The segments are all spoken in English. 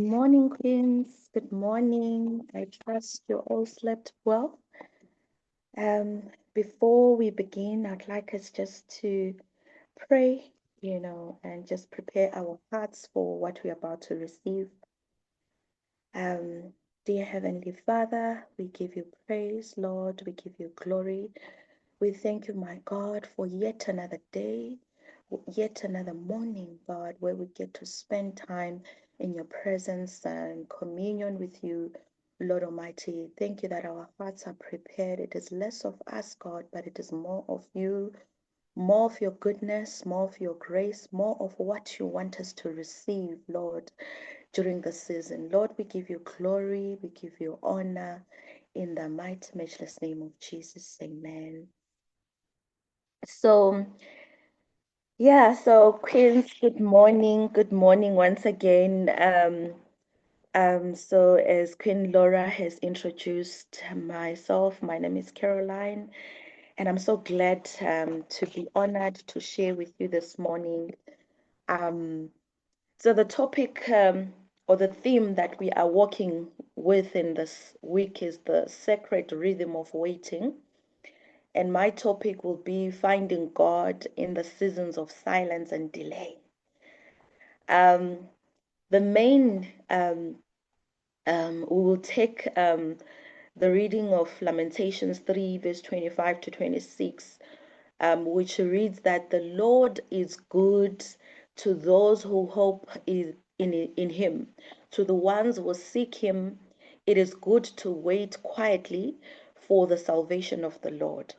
Morning, Queens. Good morning. I trust you all slept well. Before we begin, I'd like us just to pray, and just prepare our hearts for what we're about to receive. Dear Heavenly Father, we give you praise, Lord. We give you glory. We thank you, my God, for yet another day, yet another morning, God, where we get to spend time in your presence and communion with you, Lord Almighty. Thank you that our hearts are prepared. It is less of us, God, but it is more of you, more of your goodness, more of your grace, more of what you want us to receive, Lord, during the season. Lord, we give you glory, we give you honor in the mighty, matchless name of Jesus. Amen. So, so Queens, good morning. Good morning once again. So as Queen Laura has introduced myself, my name is Caroline, and I'm so glad to be honored to share with you this morning. So the topic or the theme that we are working with in this week is the sacred rhythm of waiting. And my topic will be finding God in the seasons of silence and delay. The main, we will take the reading of Lamentations 3, verse 25 to 26, which reads that the Lord is good to those who hope in Him. To the ones who seek Him, it is good to wait quietly for the salvation of the Lord.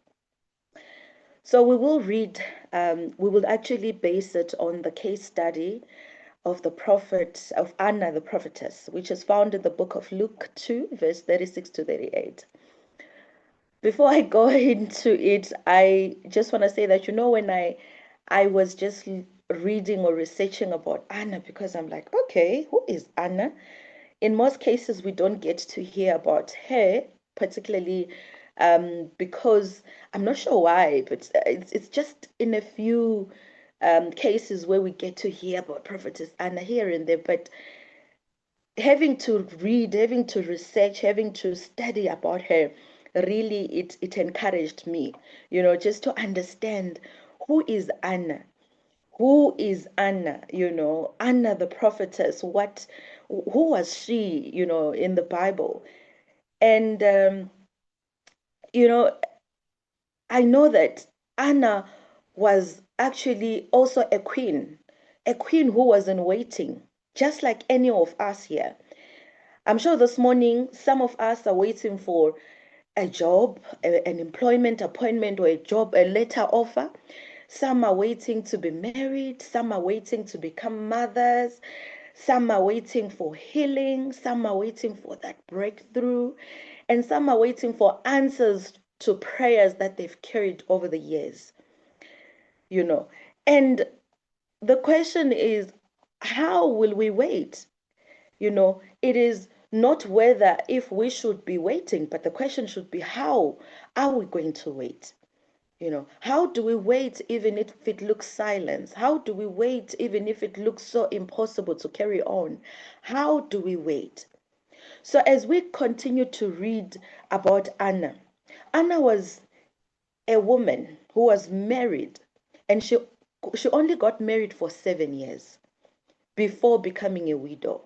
So we will read, we will actually base it on the case study of the prophet, of Anna the prophetess, which is found in the book of Luke 2, verse 36 to 38. Before I go into it, I just want to say that, when I was just reading or researching about Anna, because I'm like, okay, who is Anna? In most cases, we don't get to hear about her, particularly because I'm not sure why, but it's just in a few cases where we get to hear about prophetess Anna here and there. But having to read, having to research, having to study about her, really it encouraged me, just to understand who is Anna. Who is Anna? Anna the prophetess. Who was she? In the Bible, and you know, I know that Anna was actually also a queen who was in waiting, just like any of us here. I'm sure this morning some of us are waiting for a job, an employment appointment, or a letter offer. Some are waiting to be married, some are waiting to become mothers, some are waiting for healing, some are waiting for that breakthrough, and some are waiting for answers to prayers that they've carried over the years, you know. And the question is, how will we wait? It is not whether if we should be waiting, but the question should be, how are we going to wait? How do we wait even if it looks silence? How do we wait even if it looks so impossible to carry on? How do we wait? So as we continue to read about Anna, Anna was a woman who was married, and she only got married for 7 years before becoming a widow.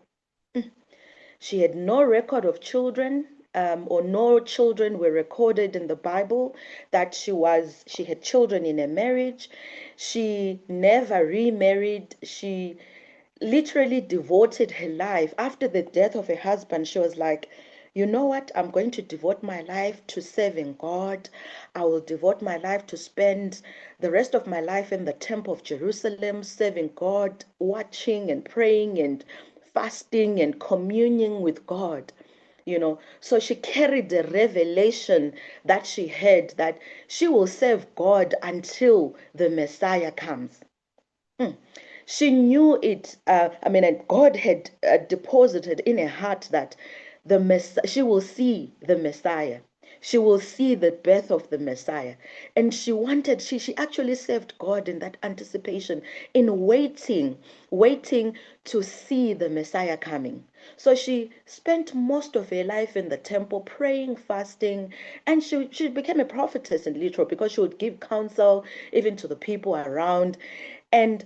She had no record of children, or no children were recorded in the Bible that she had children in a marriage. She never remarried. She literally devoted her life after the death of her husband. She was like, you know what? I'm going to devote my life to serving God. I will devote my life to spend the rest of my life in the temple of Jerusalem, serving God, watching and praying and fasting and communing with God. So she carried the revelation that she had that she will serve God until the Messiah comes. She knew it. And God had deposited in her heart that she will see the Messiah. She will see the birth of the Messiah. And she actually served God in that anticipation, in waiting to see the Messiah coming. So she spent most of her life in the temple praying, fasting, and she became a prophetess in literal because she would give counsel even to the people around. And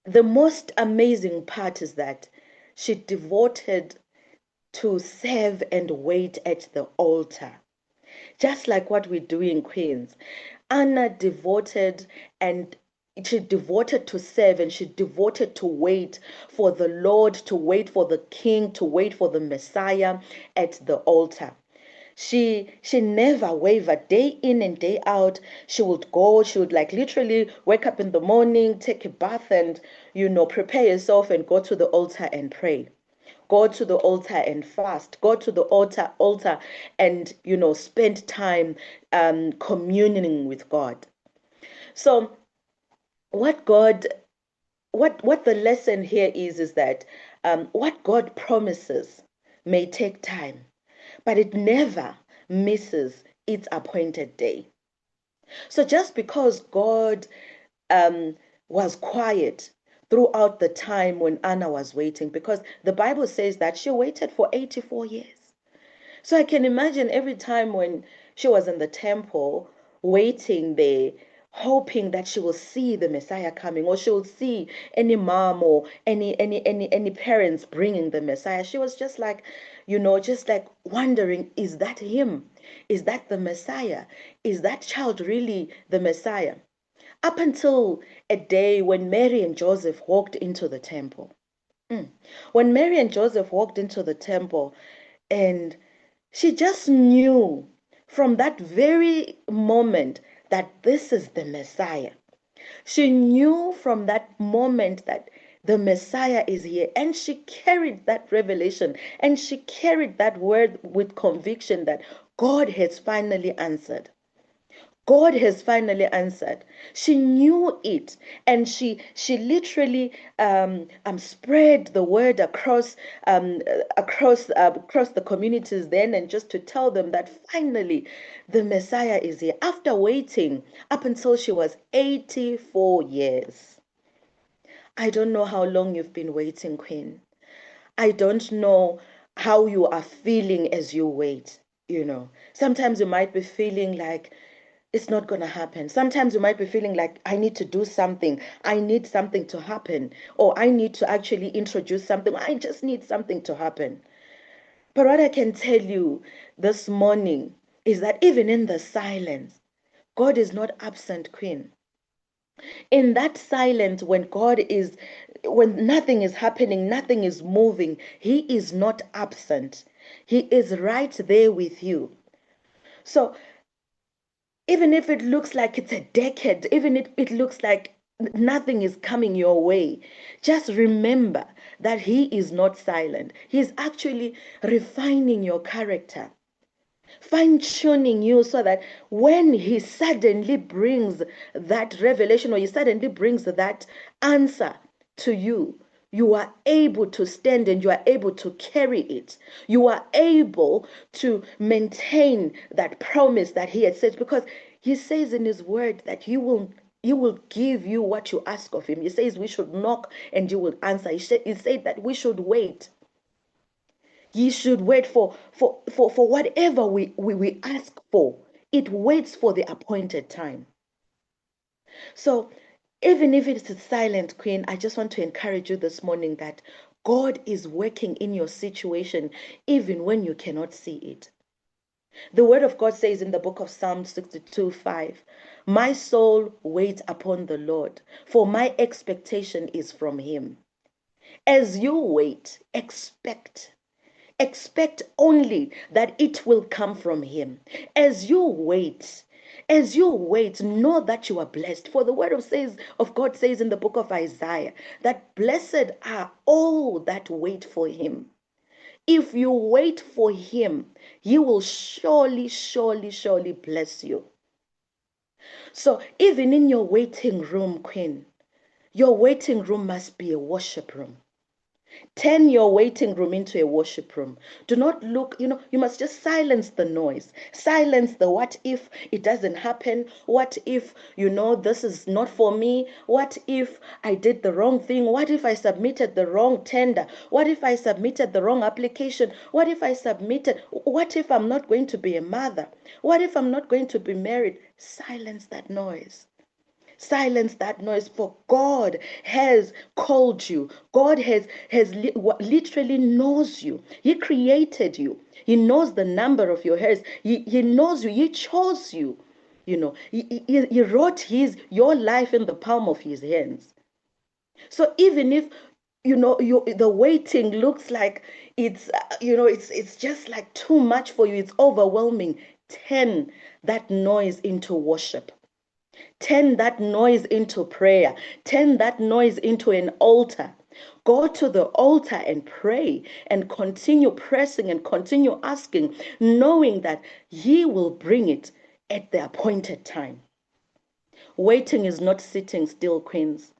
the most amazing part is that she devoted to serve and wait at the altar, just like what we do in Queens. Anna devoted and she devoted to serve, and she devoted to wait for the Lord, to wait for the King, to wait for the Messiah at the altar. She never wavered. Day in and day out, she would like literally wake up in the morning, take a bath, and prepare herself and go to the altar and pray. Go to the altar and fast. Go to the altar and spend time communing with God. So what God what the lesson here is that what God promises may take time, but it never misses its appointed day. So just because God was quiet throughout the time when Anna was waiting, because the Bible says that she waited for 84 years. So I can imagine every time when she was in the temple waiting there, hoping that she will see the Messiah coming, or she will see any mom or any parents bringing the Messiah. She was just like, just like wondering, is that him? Is that the Messiah? Is that child really the Messiah? Up until a day when Mary and Joseph walked into the temple. When Mary and Joseph walked into the temple, and she just knew from that very moment that this is the Messiah. She knew from that moment that the Messiah is here, and she carried that revelation and she carried that word with conviction that God has finally answered. God has finally answered. She knew it, and she literally spread the word across the communities then, and just to tell them that finally the Messiah is here. After waiting up until she was 84 years. I don't know how long you've been waiting, Queen. I don't know how you are feeling as you wait. Sometimes you might be feeling like it's not going to happen. Sometimes you might be feeling like I need to do something. I need something to happen. Or I need to actually introduce something. I just need something to happen. But what I can tell you this morning is that even in the silence, God is not absent, Queen. In that silence, when nothing is happening, nothing is moving, He is not absent. He is right there with you. So even if it looks like it's a decade, even if it looks like nothing is coming your way, just remember that He is not silent. He's actually refining your character, fine tuning you so that when He suddenly brings that revelation, or He suddenly brings that answer to you, you are able to stand and you are able to carry it. You are able to maintain that promise that He has said, because He says in His word that He will give you what you ask of Him. He says we should knock and you will answer. He said that we should wait. Ye should wait for whatever we ask for. It waits for the appointed time. So even if it's a silent, Queen, I just want to encourage you this morning that God is working in your situation even when you cannot see it. The word of God says in the book of Psalm 62:5, my soul waits upon the Lord, for my expectation is from Him. As you wait, expect. Expect only that it will come from Him. As you wait, know that you are blessed. For the word of God says in the book of Isaiah that blessed are all that wait for Him. If you wait for Him, He will surely, surely, surely bless you. So even in your waiting room, Queen, your waiting room must be a worship room. Turn your waiting room into a worship room. Do not look, you must just silence the noise. Silence the what if it doesn't happen? What if, this is not for me? What if I did the wrong thing? What if I submitted the wrong tender? What if I submitted the wrong application? What if I'm not going to be a mother? What if I'm not going to be married? Silence that noise. Silence that noise, for God has called you. God literally knows you. He created you. He knows the number of your hairs. He knows you. He chose you. He wrote your life in the palm of his hands. So even if the waiting looks like it's just like too much for you, it's overwhelming, turn that noise into worship. Turn that noise into prayer. Turn that noise into an altar. Go to the altar and pray and continue pressing and continue asking, knowing that He will bring it at the appointed time. Waiting is not sitting still, queens.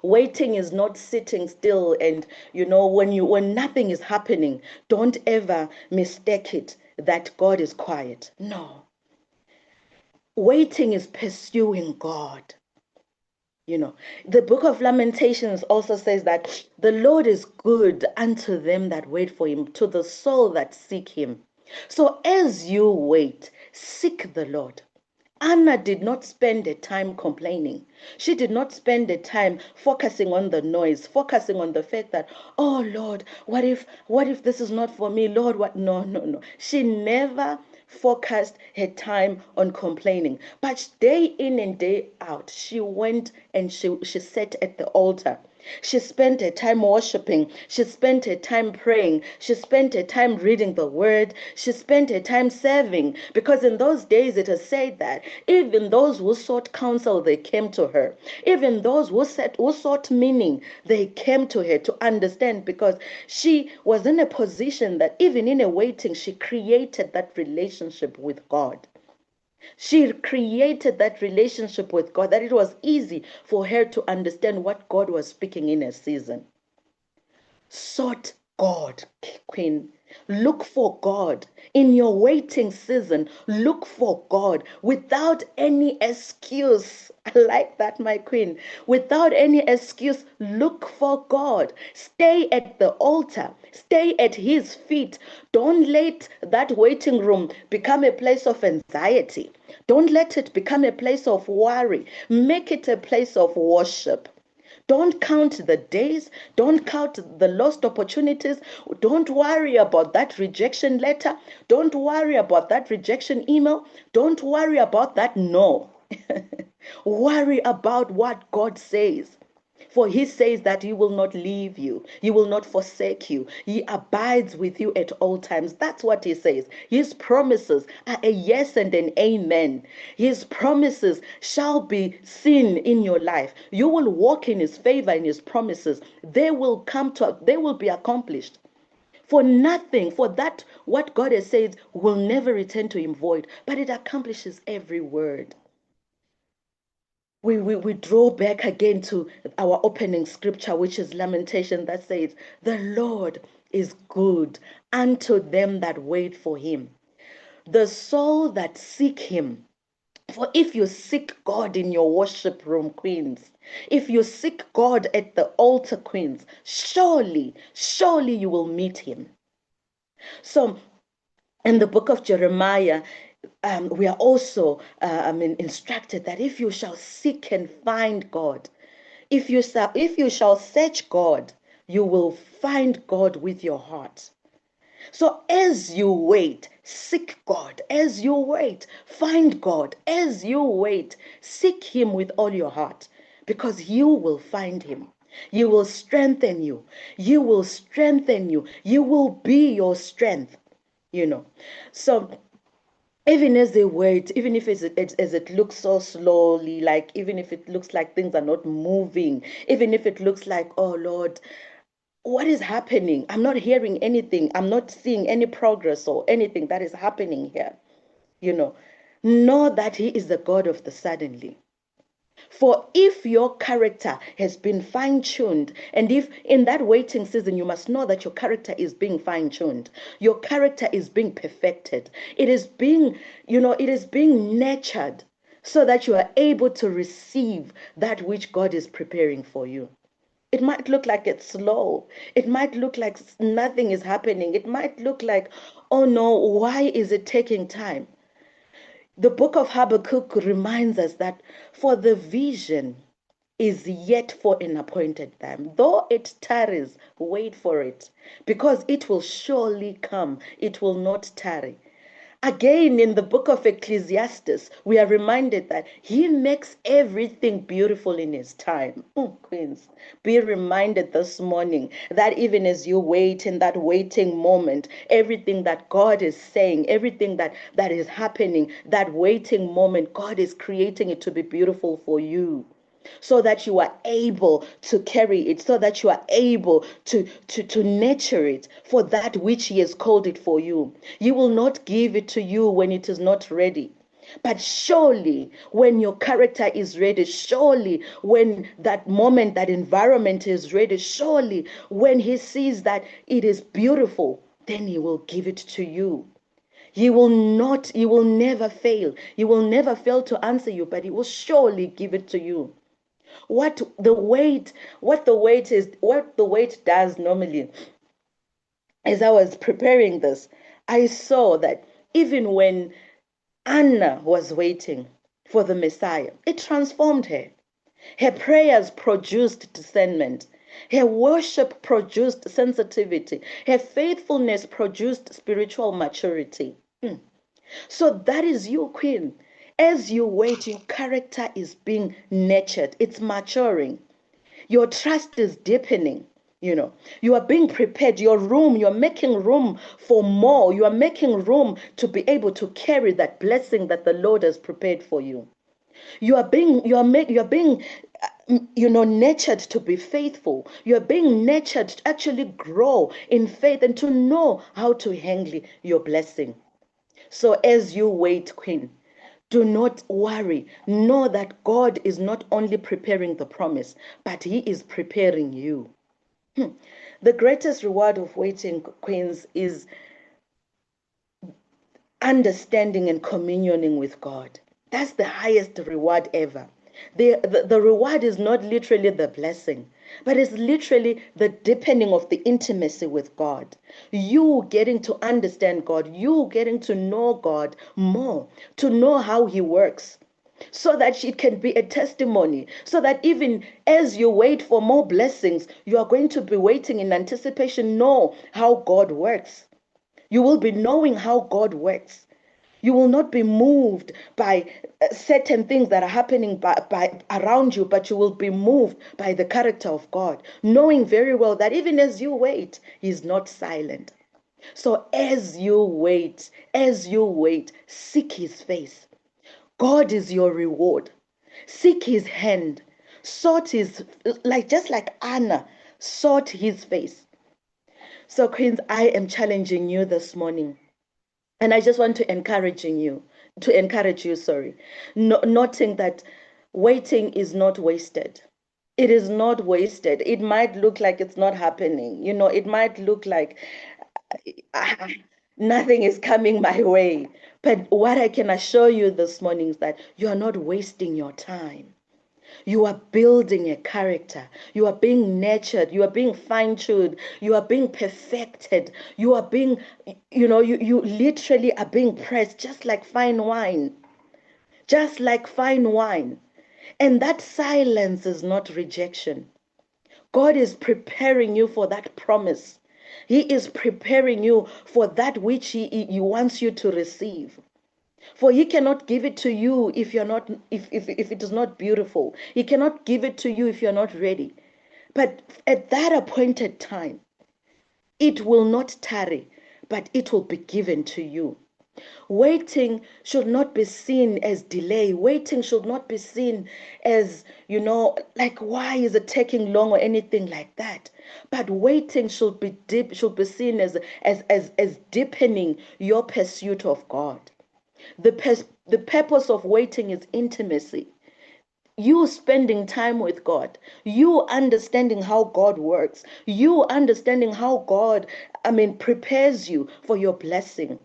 Waiting is not sitting still, and when nothing is happening, don't ever mistake it that God is quiet. No. Waiting is pursuing God. The book of Lamentations also says that the Lord is good unto them that wait for him, to the soul that seek him. So as you wait, seek the Lord. Anna did not spend a time complaining. She did not spend a time focusing on the noise, focusing on the fact that, oh Lord, what if this is not for me? Lord, what? No. She never focused her time on complaining. But day in and day out, she went and she sat at the altar. She spent her time worshiping. She spent her time praying. She spent her time reading the word. She spent her time serving. Because in those days it is said that even those who sought counsel, they came to her. Even those who sought meaning, they came to her to understand, because she was in a position that even in a waiting, she created that relationship with God. She created that relationship with God, that it was easy for her to understand what God was speaking in a season. Sought God, queen. Look for God. In your waiting season, look for God without any excuse. I like that, my queen. Without any excuse, look for God. Stay at the altar. Stay at his feet. Don't let that waiting room become a place of anxiety. Don't let it become a place of worry. Make it a place of worship. Don't count the days. Don't count the lost opportunities. Don't worry about that rejection letter. Don't worry about that rejection email. Don't worry about that no. Worry about what God says. For he says that he will not leave you. He will not forsake you. He abides with you at all times. That's what he says. His promises are a yes and an amen. His promises shall be seen in your life. You will walk in his favor and his promises. They will be accomplished. For nothing, for that, what God has said will never return to him void, but it accomplishes every word. We draw back again to our opening scripture, which is Lamentation, that says, the Lord is good unto them that wait for him, the soul that seek him. For if you seek God in your worship room, queens, if you seek God at the altar, queens, surely you will meet him. So in the book of Jeremiah, we are also instructed that if you shall seek and find God, if you shall search God, you will find God with your heart. So as you wait, seek God. As you wait, find God. As you wait, seek him with all your heart, because you will find him. You will strengthen you. You will strengthen you. You will be your strength. So even as they wait, even if as it looks so slowly, like even if it looks like things are not moving, even if it looks like, oh Lord, what is happening? I'm not hearing anything. I'm not seeing any progress or anything that is happening here. Know that he is the God of the suddenly. For if your character has been fine-tuned, and if in that waiting season, you must know that your character is being fine-tuned, your character is being perfected, it is being, it is being nurtured so that you are able to receive that which God is preparing for you. It might look like it's slow. It might look like nothing is happening. It might look like, oh no, why is it taking time? The book of Habakkuk reminds us that for the vision is yet for an appointed time. Though it tarries, wait for it, because it will surely come. It will not tarry. Again, in the book of Ecclesiastes, we are reminded that he makes everything beautiful in his time. Queens, be reminded this morning that even as you wait in that waiting moment, everything that God is saying, everything that is happening, that waiting moment, God is creating it to be beautiful for you, so that you are able to carry it, so that you are able to nurture it for that which he has called it for you. He will not give it to you when it is not ready. But surely when your character is ready, surely when that moment, that environment is ready, surely when he sees that it is beautiful, then he will give it to you. He will never fail. He will never fail to answer you, but he will surely give it to you. What the wait does normally, as I was preparing this, I saw that even when Anna was waiting for the Messiah, it transformed her. Her prayers produced discernment. Her worship produced sensitivity. Her faithfulness produced spiritual maturity. So that is you, Queen. As you wait, your character is being nurtured, it's maturing. Your trust is deepening. You are being prepared. You're making room for more. You are making room to be able to carry that blessing that the Lord has prepared for you. You are being nurtured to be faithful. You are being nurtured to actually grow in faith and to know how to handle your blessing. So as you wait, Queen, do not worry. Know that God is not only preparing the promise, but he is preparing you. The greatest reward of waiting, Queens, is understanding and communioning with God. That's the highest reward ever. The reward is not literally the blessing, but it's literally the deepening of the intimacy with God. You getting to understand God, you getting to know God more, to know how he works, so that it can be a testimony, so that even as you wait for more blessings, you are going to be waiting in anticipation, know how God works. You will be knowing how God works. You will not be moved by certain things that are happening by around you, but you will be moved by the character of God, knowing very well that even as you wait, he's not silent. So as you wait, seek his face. God is your reward. Seek his hand. Just like Anna sought his face. So, Queens, I am challenging you this morning. And I just want to encourage you, sorry, noting that waiting is not wasted. It is not wasted. It might look like it's not happening. It might look like ah, nothing is coming my way. But what I can assure you this morning is that you are not wasting your time. You are building a character. You are being nurtured. You are being fine-tuned. You are being perfected. You are being, you literally are being pressed just like fine wine. Just like fine wine. And that silence is not rejection. God is preparing you for that promise. He is preparing you for that which he wants you to receive. For he cannot give it to you if it is not beautiful. He cannot give it to you if you're not ready. But at that appointed time, it will not tarry, but it will be given to you. Waiting should not be seen as delay. Waiting should not be seen as, like, why is it taking long or anything like that? But waiting should be seen as deepening your pursuit of God. The purpose of waiting is intimacy. You spending time with God, you understanding how God works, you understanding how God, prepares you for your blessing.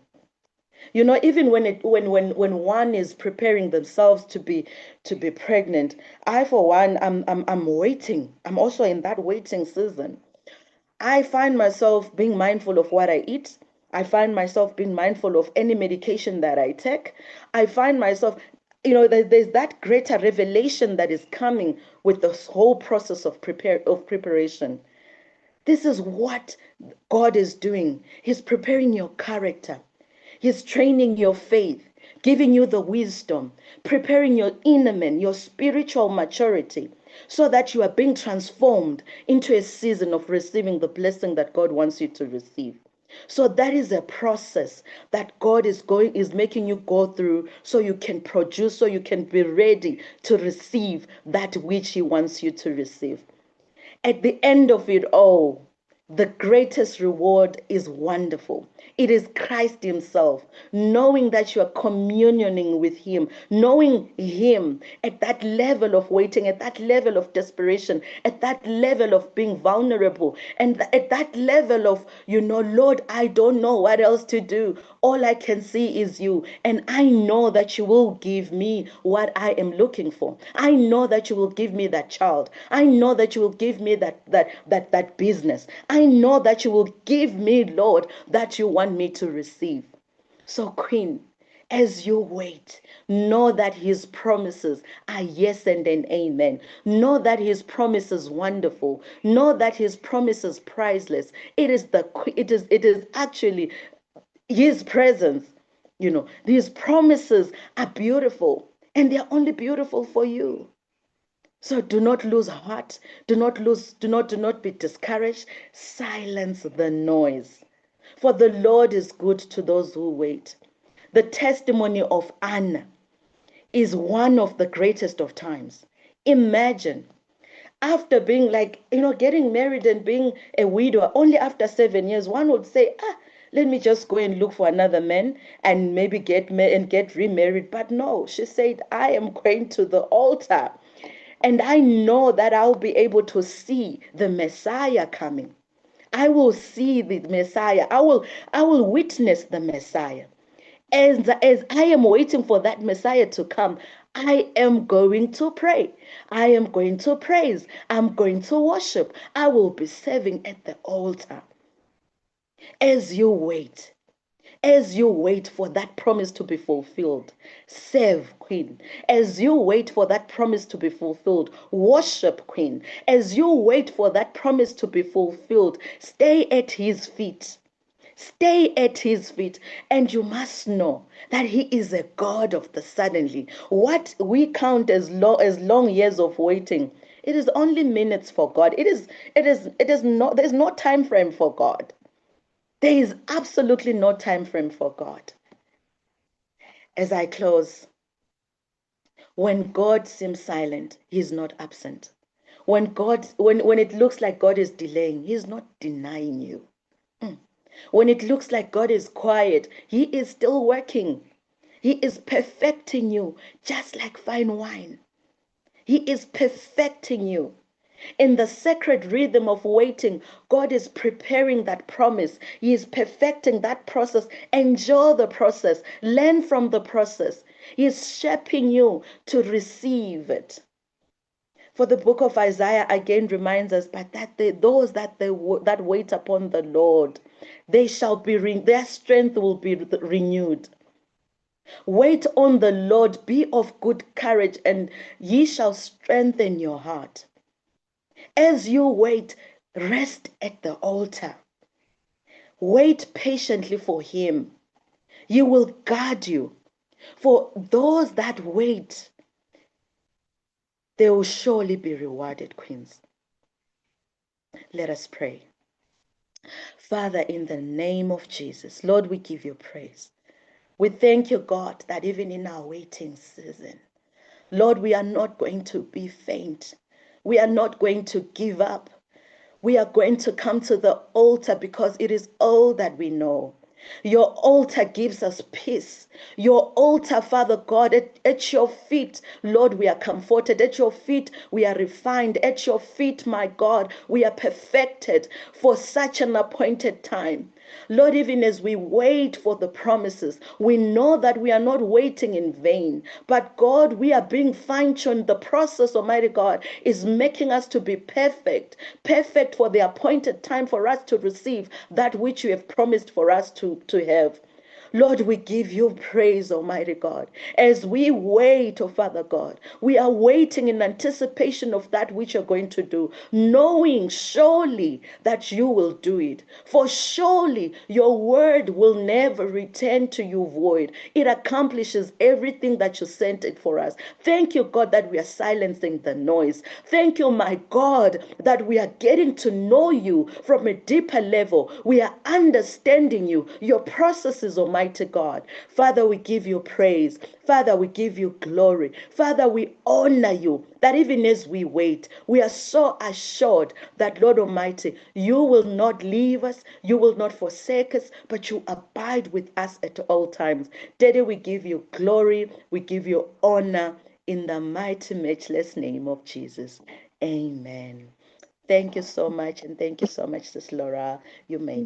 You know, even when one is preparing themselves to be pregnant, I for one, I'm waiting. I'm also in that waiting season. I find myself being mindful of what I eat. I find myself being mindful of any medication that I take. I find myself, there's that greater revelation that is coming with this whole process of preparation. This is what God is doing. He's preparing your character. He's training your faith, giving you the wisdom, preparing your inner man, your spiritual maturity, so that you are being transformed into a season of receiving the blessing that God wants you to receive. So that is a process that God is making you go through so you can produce, so you can be ready to receive that which He wants you to receive. At the end of it all, the greatest reward is wonderful. It is Christ Himself, knowing that you are communioning with Him, knowing Him at that level of waiting, at that level of desperation, at that level of being vulnerable, and at that level of, Lord, I don't know what else to do. All I can see is you. And I know that you will give me what I am looking for. I know that you will give me that child. I know that you will give me that business. I know that you will give me, Lord, that you want me to receive. So, Queen, as you wait, know that His promises are yes and an amen. Know that His promises wonderful. Know that His promises priceless. It is actually His presence. These promises are beautiful, and they are only beautiful for you. So do not lose heart. Do not be discouraged. Silence the noise. For the Lord is good to those who wait. The testimony of Anna is one of the greatest of times. Imagine, after being getting married and being a widow, only after 7 years, one would say, let me just go and look for another man and maybe get remarried. But no, she said, I am going to the altar. And I know that I'll be able to see the Messiah coming. I will see the Messiah. I will witness the Messiah. As I am waiting for that Messiah to come, I am going to pray. I am going to praise. I'm going to worship. I will be serving at the altar. As you wait for that promise to be fulfilled, serve, Queen. As you wait for that promise to be fulfilled, worship, Queen. As you wait for that promise to be fulfilled, stay at His feet. Stay at His feet, and you must know that He is a God of the suddenly. What we count as long years of waiting, it is only minutes for God. It is not. There's no time frame for God. There is absolutely no time frame for God. As I close, when God seems silent, He's not absent. When it looks like God is delaying, He's not denying you. When it looks like God is quiet, He is still working. He is perfecting you just like fine wine. He is perfecting you. In the sacred rhythm of waiting, God is preparing that promise. He is perfecting that process. Enjoy the process. Learn from the process. He is shaping you to receive it. For the book of Isaiah again reminds us, but those that wait upon the Lord, their strength will be renewed. Wait on the Lord, be of good courage, and ye shall strengthen your heart. As you wait, rest at the altar. Wait patiently for Him. He will guard you. For those that wait, they will surely be rewarded, Queens. Let us pray. Father, in the name of Jesus, Lord, we give you praise. We thank you, God, that even in our waiting season, Lord, we are not going to be faint. We are not going to give up. We are going to come to the altar because it is all that we know. Your altar gives us peace. Your altar, Father God, at your feet, Lord, we are comforted. At your feet, we are refined. At your feet, my God, we are perfected for such an appointed time. Lord, even as we wait for the promises, we know that we are not waiting in vain. But God, we are being fine-tuned. The process, Almighty God, is making us to be perfect, perfect for the appointed time for us to receive that which you have promised for us to have. Lord, we give you praise, Almighty God. As we wait, oh Father God, we are waiting in anticipation of that which you're going to do, knowing surely that you will do it. For surely your word will never return to you void. It accomplishes everything that you sent it for us. Thank you, God, that we are silencing the noise. Thank you, my God, that we are getting to know you from a deeper level. We are understanding you, your processes, Almighty God. Father, we give you praise. Father, we give you glory. Father, we honor you, that even as we wait, we are so assured that, Lord Almighty, you will not leave us, you will not forsake us, but you abide with us at all times. Daddy, we give you glory, we give you honor in the mighty, matchless name of Jesus. Amen. Thank you so much, and thank you so much, Sis Laura. You may